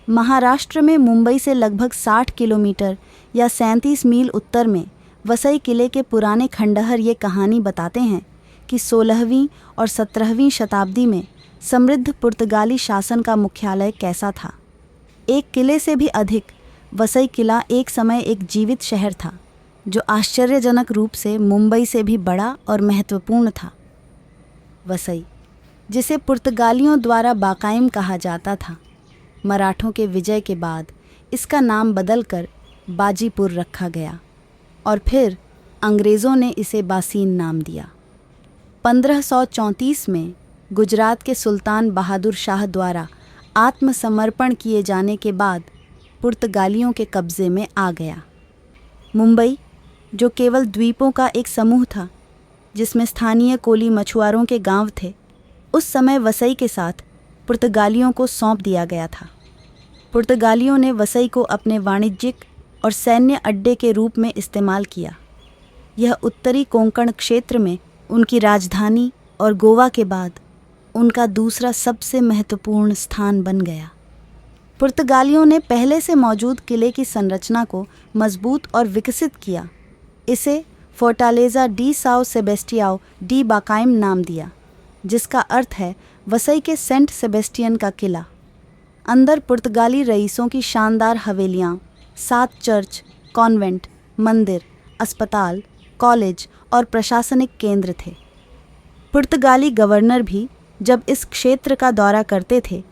महाराष्ट्र में मुंबई से लगभग 60 किलोमीटर या 37 मील उत्तर में वसई किले के पुराने खंडहर ये कहानी बताते हैं कि 16वीं और 17वीं शताब्दी में समृद्ध पुर्तगाली शासन का मुख्यालय कैसा था। एक किले से भी अधिक वसई किला एक समय एक जीवित शहर था, जो आश्चर्यजनक रूप से मुंबई से भी बड़ा और महत्वपूर्ण था। वसई, जिसे पुर्तगालियों द्वारा बाकायम कहा जाता था, मराठों के विजय के बाद इसका नाम बदलकर बाजीपुर रखा गया और फिर अंग्रेज़ों ने इसे बासीन नाम दिया। 1534 में गुजरात के सुल्तान बहादुर शाह द्वारा आत्मसमर्पण किए जाने के बाद पुर्तगालियों के कब्ज़े में आ गया। मुंबई, जो केवल द्वीपों का एक समूह था जिसमें स्थानीय कोली मछुआरों के गांव थे, उस समय वसई के साथ पुर्तगालियों को सौंप दिया गया था। पुर्तगालियों ने वसई को अपने वाणिज्यिक और सैन्य अड्डे के रूप में इस्तेमाल किया। यह उत्तरी कोंकण क्षेत्र में उनकी राजधानी और गोवा के बाद उनका दूसरा सबसे महत्वपूर्ण स्थान बन गया। पुर्तगालियों ने पहले से मौजूद किले की संरचना को मजबूत और विकसित किया। इसे फोर्टालेजा डी साओ सेबेस्टियाओ डी बाकायम नाम दिया, जिसका अर्थ है वसई के सेंट सेबेस्टियन का किला। अंदर पुर्तगाली रईसों की शानदार हवेलियाँ, 7 चर्च, कॉन्वेंट, मंदिर, अस्पताल, कॉलेज और प्रशासनिक केंद्र थे। पुर्तगाली गवर्नर भी जब इस क्षेत्र का दौरा करते थे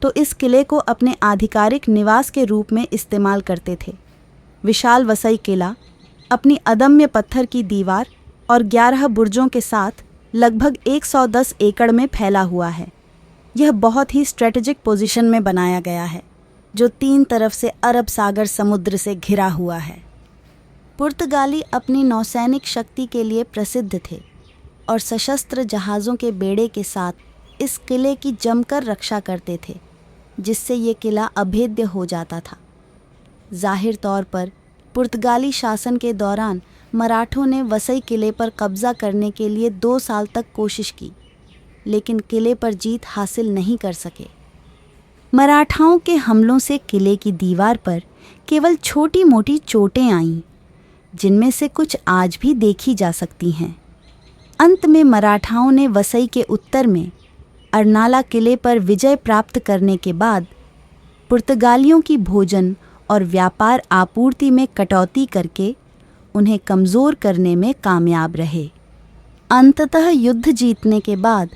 तो इस किले को अपने आधिकारिक निवास के रूप में इस्तेमाल करते थे। विशाल वसई किला अपनी अदम्य पत्थर की दीवार और 11 बुर्जों के साथ लगभग 110 एकड़ में फैला हुआ है। यह बहुत ही स्ट्रेटेजिक पोजीशन में बनाया गया है, जो 3 तरफ से अरब सागर समुद्र से घिरा हुआ है। पुर्तगाली अपनी नौसैनिक शक्ति के लिए प्रसिद्ध थे और सशस्त्र जहाज़ों के बेड़े के साथ इस किले की जमकर रक्षा करते थे, जिससे ये किला अभेद्य हो जाता था। जाहिर तौर पर पुर्तगाली शासन के दौरान मराठों ने वसई किले पर कब्ज़ा करने के लिए 2 साल तक कोशिश की, लेकिन किले पर जीत हासिल नहीं कर सके। मराठाओं के हमलों से किले की दीवार पर केवल छोटी मोटी चोटें आईं, जिनमें से कुछ आज भी देखी जा सकती हैं। अंत में मराठाओं ने वसई के उत्तर में अर्नाला किले पर विजय प्राप्त करने के बाद पुर्तगालियों की भोजन और व्यापार आपूर्ति में कटौती करके उन्हें कमज़ोर करने में कामयाब रहे। अंततः युद्ध जीतने के बाद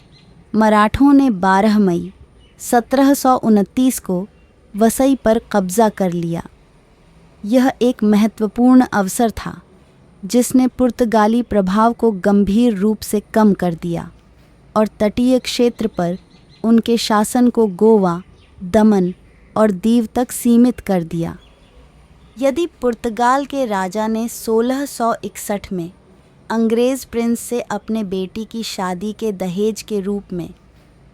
मराठों ने 12 मई 1729 को वसई पर कब्ज़ा कर लिया। यह एक महत्वपूर्ण अवसर था जिसने पुर्तगाली प्रभाव को गंभीर रूप से कम कर दिया और तटीय क्षेत्र पर उनके शासन को गोवा, दमन और दीव तक सीमित कर दिया। यदि पुर्तगाल के राजा ने 1661 में अंग्रेज़ प्रिंस से अपने बेटी की शादी के दहेज के रूप में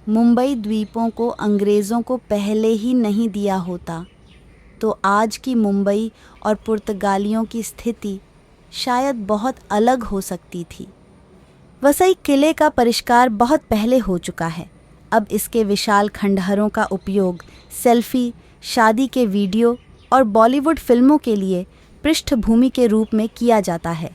मुंबई द्वीपों को अंग्रेज़ों को पहले ही नहीं दिया होता, तो आज की मुंबई और पुर्तगालियों की स्थिति शायद बहुत अलग हो सकती थी। वसई किले का परिष्कार बहुत पहले हो चुका है। अब इसके विशाल खंडहरों का उपयोग सेल्फी, शादी के वीडियो और बॉलीवुड फिल्मों के लिए पृष्ठभूमि के रूप में किया जाता है।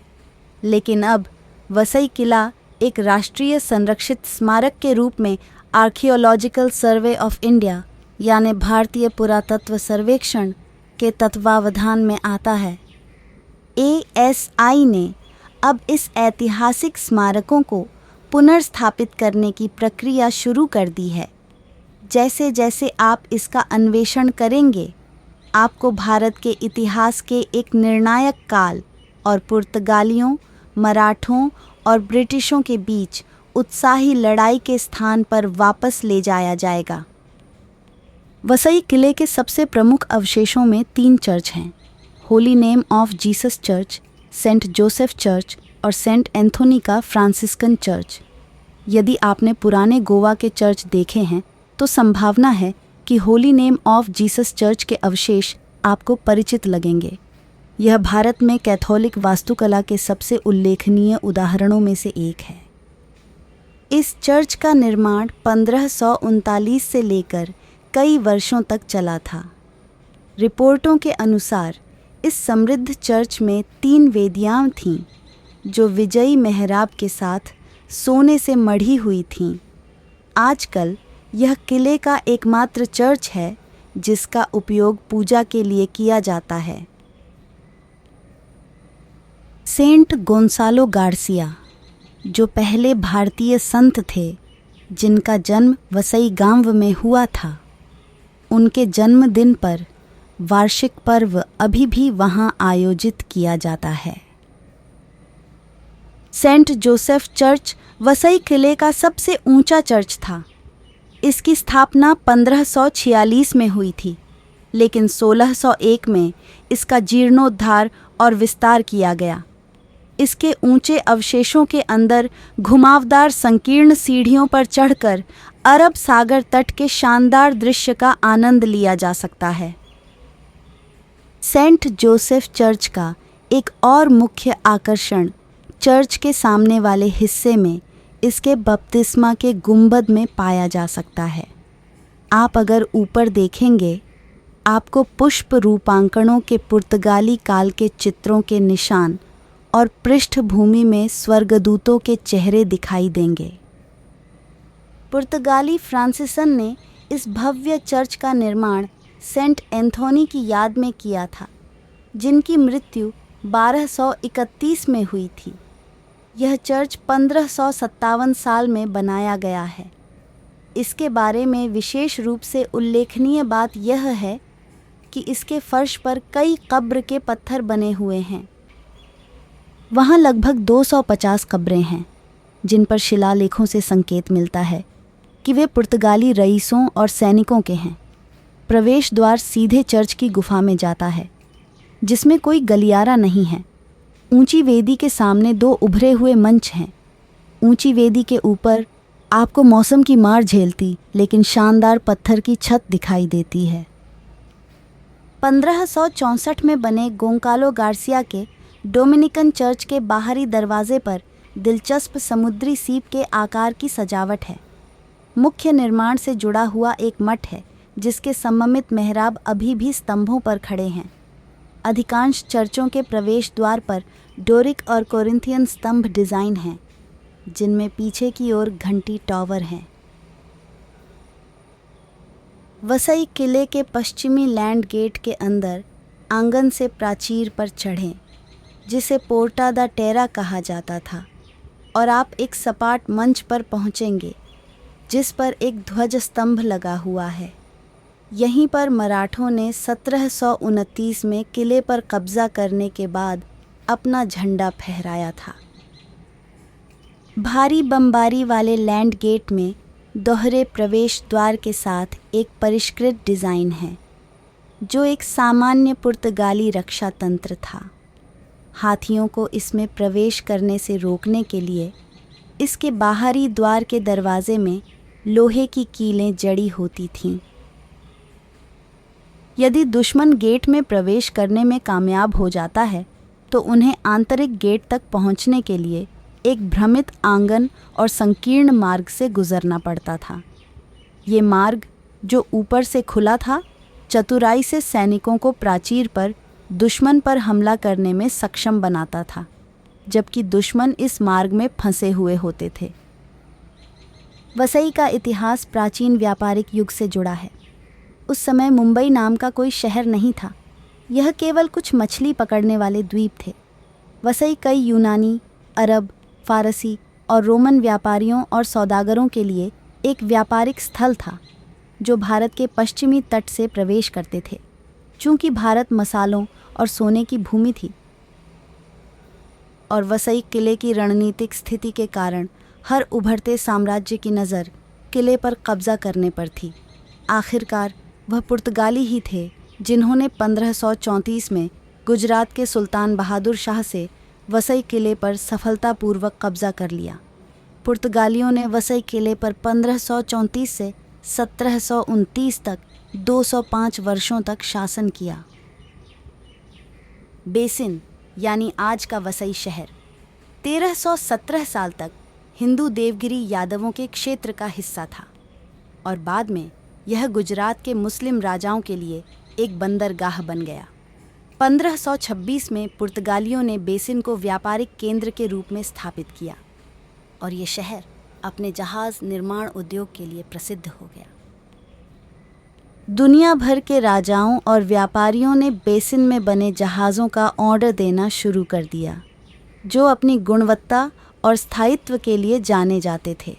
लेकिन अब वसई किला एक राष्ट्रीय संरक्षित स्मारक के रूप में आर्कियोलॉजिकल सर्वे ऑफ इंडिया यानी भारतीय पुरातत्व सर्वेक्षण के तत्वावधान में आता है। ASI ने अब इस ऐतिहासिक स्मारकों को पुनर्स्थापित करने की प्रक्रिया शुरू कर दी है। जैसे जैसे आप इसका अन्वेषण करेंगे, आपको भारत के इतिहास के एक निर्णायक काल और पुर्तगालियों, मराठों और ब्रिटिशों के बीच उत्साही लड़ाई के स्थान पर वापस ले जाया जाएगा। वसई किले के सबसे प्रमुख अवशेषों में 3 चर्च हैं: Holy Name of Jesus Church, Saint Joseph Church और सेंट एंथोनी का फ्रांसिस्कन चर्च। यदि आपने पुराने गोवा के चर्च देखे हैं तो संभावना है कि Holi Name of Jesus church के अवशेष आपको परिचित लगेंगे। यह भारत में कैथोलिक वास्तुकला के सबसे उल्लेखनीय उदाहरणों में से एक है। इस चर्च का निर्माण 1539 से लेकर कई वर्षों तक चला था। रिपोर्टों के अनुसार इस समृद्ध चर्च में 3 वेदियाँ थीं जो विजयी मेहराब के साथ सोने से मढ़ी हुई थीं। आजकल यह किले का एकमात्र चर्च है जिसका उपयोग पूजा के लिए किया जाता है। सेंट गोंसालो गार्सिया, जो पहले भारतीय संत थे जिनका जन्म वसई गांव में हुआ था, उनके जन्मदिन पर वार्षिक पर्व अभी भी वहां आयोजित किया जाता है। सेंट जोसेफ चर्च वसई किले का सबसे ऊंचा चर्च था। इसकी स्थापना 1546 में हुई थी, लेकिन 1601 में इसका जीर्णोद्धार और विस्तार किया गया। इसके ऊंचे अवशेषों के अंदर घुमावदार संकीर्ण सीढ़ियों पर चढ़कर अरब सागर तट के शानदार दृश्य का आनंद लिया जा सकता है। सेंट जोसेफ चर्च का एक और मुख्य आकर्षण चर्च के सामने वाले हिस्से में इसके बपतिस्मा के गुंबद में पाया जा सकता है। आप अगर ऊपर देखेंगे, आपको पुष्प रूपांकनों के पुर्तगाली काल के चित्रों के निशान और पृष्ठभूमि में स्वर्गदूतों के चेहरे दिखाई देंगे। पुर्तगाली फ्रांसिसन ने इस भव्य चर्च का निर्माण सेंट एंथोनी की याद में किया था, जिनकी मृत्यु 1231 में हुई थी। यह चर्च 1557 साल में बनाया गया है। इसके बारे में विशेष रूप से उल्लेखनीय बात यह है कि इसके फर्श पर कई कब्र के पत्थर बने हुए हैं। वहाँ लगभग 250 कब्रें हैं, जिन पर शिलालेखों से संकेत मिलता है कि वे पुर्तगाली रईसों और सैनिकों के हैं। प्रवेश द्वार सीधे चर्च की गुफा में जाता है, जिसमें कोई गलियारा नहीं है। ऊंची वेदी के सामने 2 उभरे हुए मंच हैं। ऊंची वेदी के ऊपर आपको मौसम की मार झेलती लेकिन शानदार पत्थर की छत दिखाई देती है। 1564 में बने गोंकालो गार्सिया के डोमिनिकन चर्च के बाहरी दरवाजे पर दिलचस्प समुद्री सीप के आकार की सजावट है। मुख्य निर्माण से जुड़ा हुआ एक मठ है, जिसके सममित मेहराब अभी भी स्तंभों पर खड़े हैं। अधिकांश चर्चों के प्रवेश द्वार पर डोरिक और कोरिंथियन स्तंभ डिज़ाइन हैं, जिनमें पीछे की ओर घंटी टॉवर हैं। वसई किले के पश्चिमी लैंड गेट के अंदर आंगन से प्राचीर पर चढ़ें, जिसे पोर्टा दा टेरा कहा जाता था, और आप एक सपाट मंच पर पहुंचेंगे जिस पर एक ध्वज स्तंभ लगा हुआ है। यहीं पर मराठों ने 1729 में किले पर कब्जा करने के बाद अपना झंडा फहराया था। भारी बमबारी वाले लैंड गेट में दोहरे प्रवेश द्वार के साथ एक परिष्कृत डिज़ाइन है, जो एक सामान्य पुर्तगाली रक्षा तंत्र था। हाथियों को इसमें प्रवेश करने से रोकने के लिए इसके बाहरी द्वार के दरवाजे में लोहे की कीलें जड़ी होती थीं। यदि दुश्मन गेट में प्रवेश करने में कामयाब हो जाता है, तो उन्हें आंतरिक गेट तक पहुंचने के लिए एक भ्रमित आंगन और संकीर्ण मार्ग से गुजरना पड़ता था। ये मार्ग, जो ऊपर से खुला था, चतुराई से सैनिकों को प्राचीर पर दुश्मन पर हमला करने में सक्षम बनाता था, जबकि दुश्मन इस मार्ग में फंसे हुए होते थे। वसई का इतिहास प्राचीन व्यापारिक युग से जुड़ा है। उस समय मुंबई नाम का कोई शहर नहीं था। यह केवल कुछ मछली पकड़ने वाले द्वीप थे। वसई कई यूनानी, अरब, फारसी और रोमन व्यापारियों और सौदागरों के लिए एक व्यापारिक स्थल था, जो भारत के पश्चिमी तट से प्रवेश करते थे। चूँकि भारत मसालों और सोने की भूमि थी और वसई किले की रणनीतिक स्थिति के कारण हर उभरते साम्राज्य की नज़र किले पर कब्जा करने पर थी। आखिरकार वह पुर्तगाली ही थे जिन्होंने 1534 में गुजरात के सुल्तान बहादुर शाह से वसई किले पर सफलतापूर्वक कब्जा कर लिया। पुर्तगालियों ने वसई किले पर 1534 से 1729 तक 205 वर्षों तक शासन किया। बेसिन यानी आज का वसई शहर 1317 साल तक हिंदू देवगिरी यादवों के क्षेत्र का हिस्सा था और बाद में यह गुजरात के मुस्लिम राजाओं के लिए एक बंदरगाह बन गया। 1526 में पुर्तगालियों ने बेसिन को व्यापारिक केंद्र के रूप में स्थापित किया और ये शहर अपने जहाज निर्माण उद्योग के लिए प्रसिद्ध हो गया। दुनिया भर के राजाओं और व्यापारियों ने बेसिन में बने जहाज़ों का ऑर्डर देना शुरू कर दिया, जो अपनी गुणवत्ता और स्थायित्व के लिए जाने जाते थे।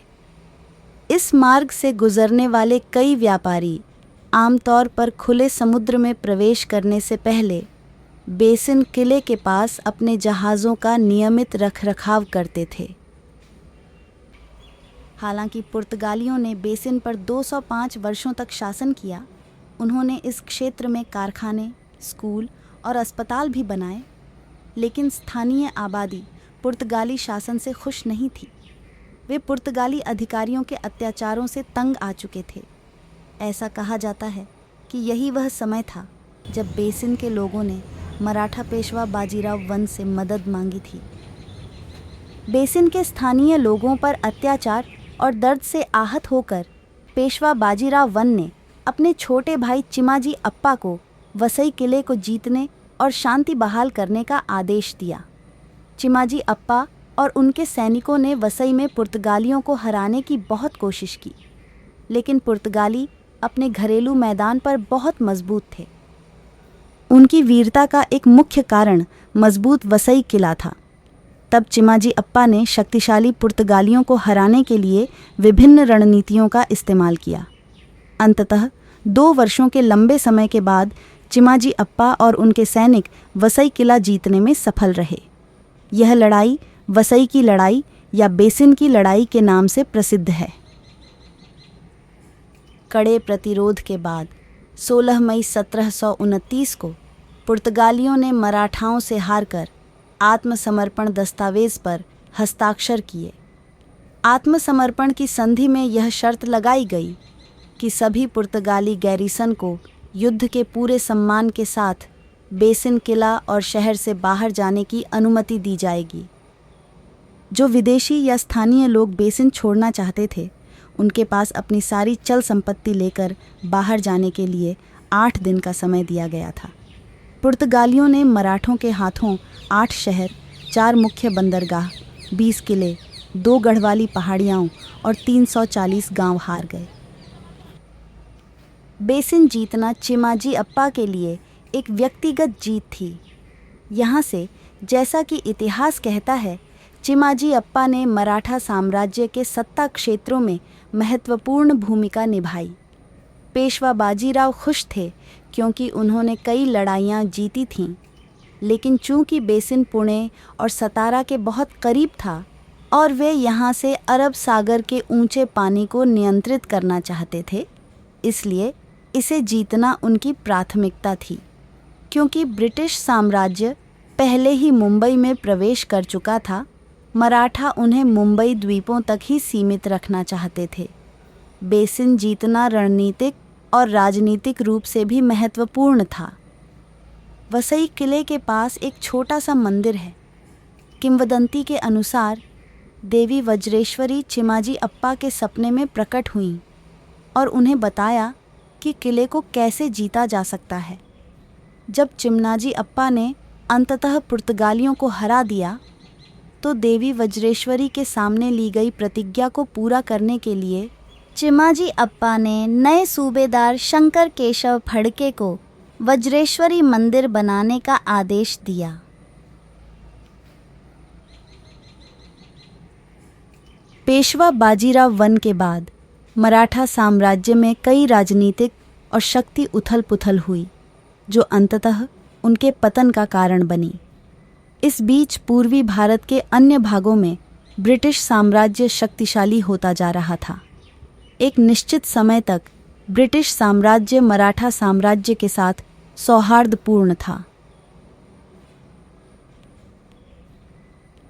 इस मार्ग से गुजरने वाले कई व्यापारी आमतौर पर खुले समुद्र में प्रवेश करने से पहले बेसिन किले के पास अपने जहाज़ों का नियमित रखरखाव करते थे। हालांकि पुर्तगालियों ने बेसिन पर 205 वर्षों तक शासन किया, उन्होंने इस क्षेत्र में कारखाने, स्कूल और अस्पताल भी बनाए, लेकिन स्थानीय आबादी पुर्तगाली शासन से खुश नहीं थी। वे पुर्तगाली अधिकारियों के अत्याचारों से तंग आ चुके थे। ऐसा कहा जाता है कि यही वह समय था जब बेसिन के लोगों ने मराठा पेशवा बाजीराव वन से मदद मांगी थी। बेसिन के स्थानीय लोगों पर अत्याचार और दर्द से आहत होकर पेशवा बाजीराव वन ने अपने छोटे भाई चिमाजी अप्पा को वसई किले को जीतने और शांति बहाल करने का आदेश दिया। चिमाजी अप्पा और उनके सैनिकों ने वसई में पुर्तगालियों को हराने की बहुत कोशिश की, लेकिन पुर्तगाली अपने घरेलू मैदान पर बहुत मजबूत थे। उनकी वीरता का एक मुख्य कारण मजबूत वसई किला था। तब चिमाजी अप्पा ने शक्तिशाली पुर्तगालियों को हराने के लिए विभिन्न रणनीतियों का इस्तेमाल किया। अंततः 2 वर्षों के लंबे समय के बाद चिमाजी अप्पा और उनके सैनिक वसई किला जीतने में सफल रहे। यह लड़ाई वसई की लड़ाई या बेसिन की लड़ाई के नाम से प्रसिद्ध है। कड़े प्रतिरोध के बाद 16 मई 1729 को पुर्तगालियों ने मराठाओं से हारकर आत्मसमर्पण दस्तावेज पर हस्ताक्षर किए। आत्मसमर्पण की संधि में यह शर्त लगाई गई कि सभी पुर्तगाली गैरिसन को युद्ध के पूरे सम्मान के साथ बेसिन किला और शहर से बाहर जाने की अनुमति दी जाएगी। जो विदेशी या स्थानीय लोग बेसिन छोड़ना चाहते थे, उनके पास अपनी सारी चल संपत्ति लेकर बाहर जाने के लिए 8 दिन का समय दिया गया था। पुर्तगालियों ने मराठों के हाथों 8 शहर, 4 मुख्य बंदरगाह, 20 किले, 2 गढ़वाली पहाड़ियाँ और 340 गांव हार गए। बेसिन जीतना चिमाजी अप्पा के लिए एक व्यक्तिगत जीत थी। यहाँ से, जैसा कि इतिहास कहता है, चिमाजी अप्पा ने मराठा साम्राज्य के सत्ता क्षेत्रों में महत्वपूर्ण भूमिका निभाई। पेशवा बाजीराव खुश थे क्योंकि उन्होंने कई लड़ाइयाँ जीती थीं, लेकिन चूंकि बेसिन पुणे और सतारा के बहुत करीब था और वे यहाँ से अरब सागर के ऊंचे पानी को नियंत्रित करना चाहते थे, इसलिए इसे जीतना उनकी प्राथमिकता थी। क्योंकि ब्रिटिश साम्राज्य पहले ही मुंबई में प्रवेश कर चुका था, मराठा उन्हें मुंबई द्वीपों तक ही सीमित रखना चाहते थे। बेसिन जीतना रणनीतिक और राजनीतिक रूप से भी महत्वपूर्ण था। वसई किले के पास एक छोटा सा मंदिर है। किंवदंती के अनुसार देवी वज्रेश्वरी चिमाजी अप्पा के सपने में प्रकट हुईं और उन्हें बताया कि किले को कैसे जीता जा सकता है। जब चिमनाजी अप्पा ने अंततः पुर्तगालियों को हरा दिया, तो देवी वज्रेश्वरी के सामने ली गई प्रतिज्ञा को पूरा करने के लिए चिमाजी अप्पा ने नए सूबेदार शंकर केशव फड़के को वज्रेश्वरी मंदिर बनाने का आदेश दिया। पेशवा बाजीराव वन के बाद मराठा साम्राज्य में कई राजनीतिक और शक्ति उथल पुथल हुई, जो अंततः उनके पतन का कारण बनी। इस बीच पूर्वी भारत के अन्य भागों में ब्रिटिश साम्राज्य शक्तिशाली होता जा रहा था। एक निश्चित समय तक ब्रिटिश साम्राज्य मराठा साम्राज्य के साथ सौहार्दपूर्ण था,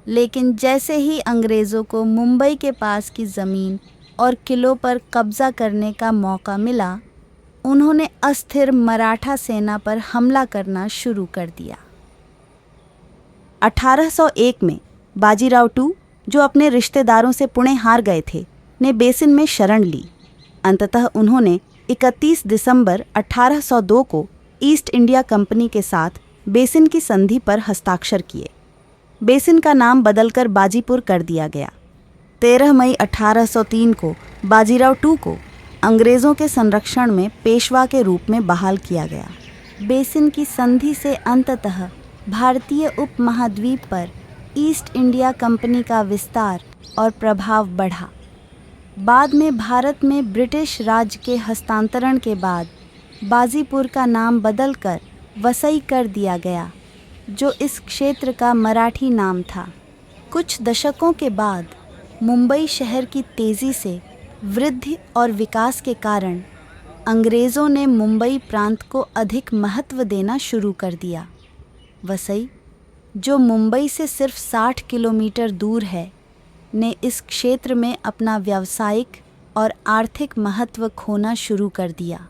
लेकिन जैसे ही अंग्रेज़ों को मुंबई के पास की ज़मीन और किलों पर कब्ज़ा करने का मौका मिला, उन्होंने अस्थिर मराठा सेना पर हमला करना शुरू कर दिया। 1801 में बाजीराव II, जो अपने रिश्तेदारों से पुणे हार गए थे, ने बेसिन में शरण ली। अंततः उन्होंने 31 दिसंबर 1802 को ईस्ट इंडिया कंपनी के साथ बेसिन की संधि पर हस्ताक्षर किए। बेसिन का नाम बदलकर बाजीपुर कर दिया गया। 13 मई 1803 को बाजीराव टू को अंग्रेज़ों के संरक्षण में पेशवा के रूप में बहाल किया गया। बेसिन की संधि से अंततः भारतीय उपमहाद्वीप पर ईस्ट इंडिया कंपनी का विस्तार और प्रभाव बढ़ा। बाद में भारत में ब्रिटिश राज के हस्तांतरण के बाद बाजीपुर का नाम बदलकर वसई कर दिया गया, जो इस क्षेत्र का मराठी नाम था। कुछ दशकों के बाद मुंबई शहर की तेज़ी से वृद्धि और विकास के कारण अंग्रेज़ों ने मुंबई प्रांत को अधिक महत्व देना शुरू कर दिया। वसई, जो मुंबई से सिर्फ 60 किलोमीटर दूर है, ने इस क्षेत्र में अपना व्यावसायिक और आर्थिक महत्व खोना शुरू कर दिया।